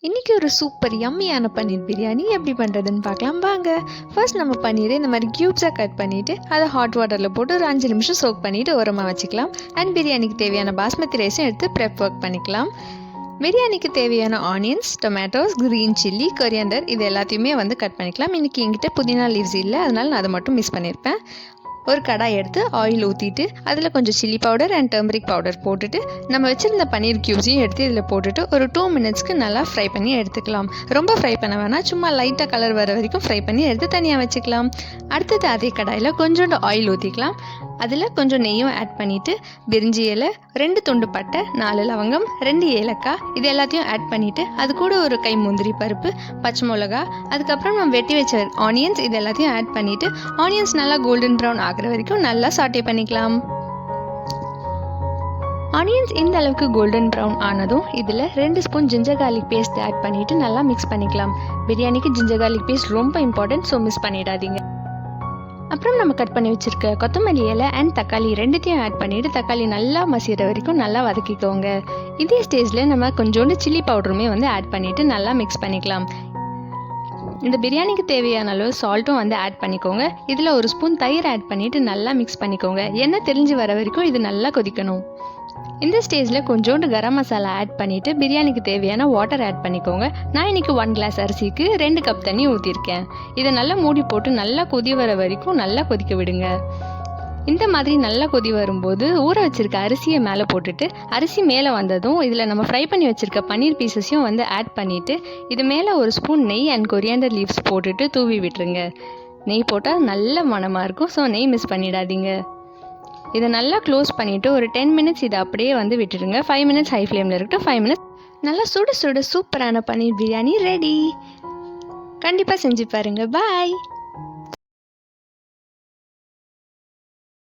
இன்றைக்கி ஒரு சூப்பர் யம்மியான பன்னீர் பிரியாணி எப்படி பண்ணுறதுன்னு பார்க்கலாம் வாங்க. ஃபர்ஸ்ட் நம்ம பன்னீரை இந்த மாதிரி க்யூப்ஸாக கட் பண்ணிவிட்டு அதை ஹாட் வாட்டரில் போட்டு ஒரு 5 நிமிஷம் சோக் பண்ணிவிட்டு ஓரமாக வச்சுக்கலாம். அண்ட் பிரியாணிக்கு தேவையான பாஸ்மதி ரைஸும் எடுத்து ப்ரெப் ஒர்க் பண்ணிக்கலாம். பிரியாணிக்கு தேவையான onions, tomatoes, green chilli, coriander இது எல்லாத்தையுமே கட் பண்ணிக்கலாம். இன்றைக்கி என்கிட்ட புதினா லீவ்ஸ் இல்லை, அதனால் நான் அதை மட்டும் மிஸ் பண்ணியிருப்பேன். ஒரு கடாய் எடுத்து ஆயில் ஊற்றிட்டு அதில் கொஞ்சம் chilli powder and turmeric powder போட்டுட்டு நம்ம வச்சுருந்த பன்னீர் க்யூப்ஸையும் எடுத்து இதில் போட்டுட்டு ஒரு 2 மினிட்ஸ்க்கு நல்லா ஃப்ரை பண்ணி எடுத்துக்கலாம். ரொம்ப ஃப்ரை பண்ண வேணாம், சும்மா லைட்டாக கலர் வர வரைக்கும் ஃப்ரை பண்ணி எடுத்து தனியாக வச்சுக்கலாம். அடுத்தது அதே கடாயில் கொஞ்சோண்டு ஆயில் ஊற்றிக்கலாம். அதில் கொஞ்சம் நெய்யும் ஆட் பண்ணிவிட்டு பிரிஞ்சி இலை, 2 துண்டு பட்டை, 4 லவங்கம், 2 ஏலக்காய் இது எல்லாத்தையும் ஆட் பண்ணிவிட்டு அது கூட ஒரு கை முந்திரி பருப்பு, பச்சை மிளகா, அதுக்கப்புறம் நம்ம வெட்டி வச்ச ஆனியன்ஸ் இது எல்லாத்தையும் ஆட் பண்ணிவிட்டு ஆனியன்ஸ் நல்லா கோல்டன் ப்ரௌன் ஆகிற வரைக்கும் நல்லா சாட்டே பண்ணிக்கலாம். ஆனியன்ஸ் இந்த அளவுக்கு கோல்டன் ப்ரௌன் ஆனதும் இதில் 2 spoon ginger garlic paste add பண்ணிவிட்டு நல்லா மிக்ஸ் பண்ணிக்கலாம். பிரியாணிக்கு ஜிஞ்சர் கார்லிக் பேஸ்ட் ரொம்ப இம்பார்ட்டன்ட், ஸோ மிஸ் பண்ணிடாதீங்க. அப்புறம் நம்ம கட் பண்ணி வச்சுருக்க கொத்தமல்லி இலை அண்ட் தக்காளி ரெண்டுத்தையும் ஆட் பண்ணிவிட்டு தக்காளி நல்லா மசிகிற வரைக்கும் நல்லா வதக்கிக்கோங்க. இதே ஸ்டேஜில் நம்ம கொஞ்சோண்டு சில்லி பவுடருமே ஆட் பண்ணிவிட்டு நல்லா மிக்ஸ் பண்ணிக்கலாம். இந்த பிரியாணிக்கு தேவையான அளவு சால்ட்டும் ஆட் பண்ணிக்கோங்க. இதில் ஒரு ஸ்பூன் தயிர் ஆட் பண்ணிவிட்டு நல்லா மிக்ஸ் பண்ணிக்கோங்க. எண்ணெய் தெரிஞ்சு வர வரைக்கும் இது நல்லா கொதிக்கணும். இந்த ஸ்டேஜில் கொஞ்சோண்டு கரம் மசாலா ஆட் பண்ணிவிட்டு பிரியாணிக்கு தேவையான வாட்டர் ஆட் பண்ணிக்கோங்க. நான் இன்றைக்கி 1 கிளாஸ் அரிசிக்கு 2 கப் தண்ணி ஊற்றிருக்கேன். இதை நல்லா மூடி போட்டு நல்லா கொதி வர வரைக்கும் நல்லா கொதிக்க விடுங்க. இந்த மாதிரி நல்லா கொதி வரும்போது ஊற வச்சுருக்க அரிசியை மேலே போட்டுட்டு அரிசி மேலே வந்ததும் இதில் நம்ம ஃப்ரை பண்ணி வச்சுருக்க பன்னீர் பீசஸையும் ஆட் பண்ணிவிட்டு இது மேலே ஒரு ஸ்பூன் நெய் அண்ட் கொரியாண்டர் லீவ்ஸ் போட்டுட்டு தூவி விட்டுருங்க. நெய் போட்டால் நல்ல மணமாக இருக்கும், ஸோ நெய் மிஸ் பண்ணிடாதீங்க. இதை நல்லா க்ளோஸ் பண்ணிவிட்டு ஒரு 10 மினிட்ஸ் இதை அப்படியே விட்டுடுங்க. 5 மினிட்ஸ் ஹை ஃப்ளேமில் இருக்கட்டும். 5 மினிட்ஸ் நல்லா சுட சுட சூப்பரான பன்னீர் பிரியாணி ரெடி. கண்டிப்பாக செஞ்சு பாருங்கள். பாய்.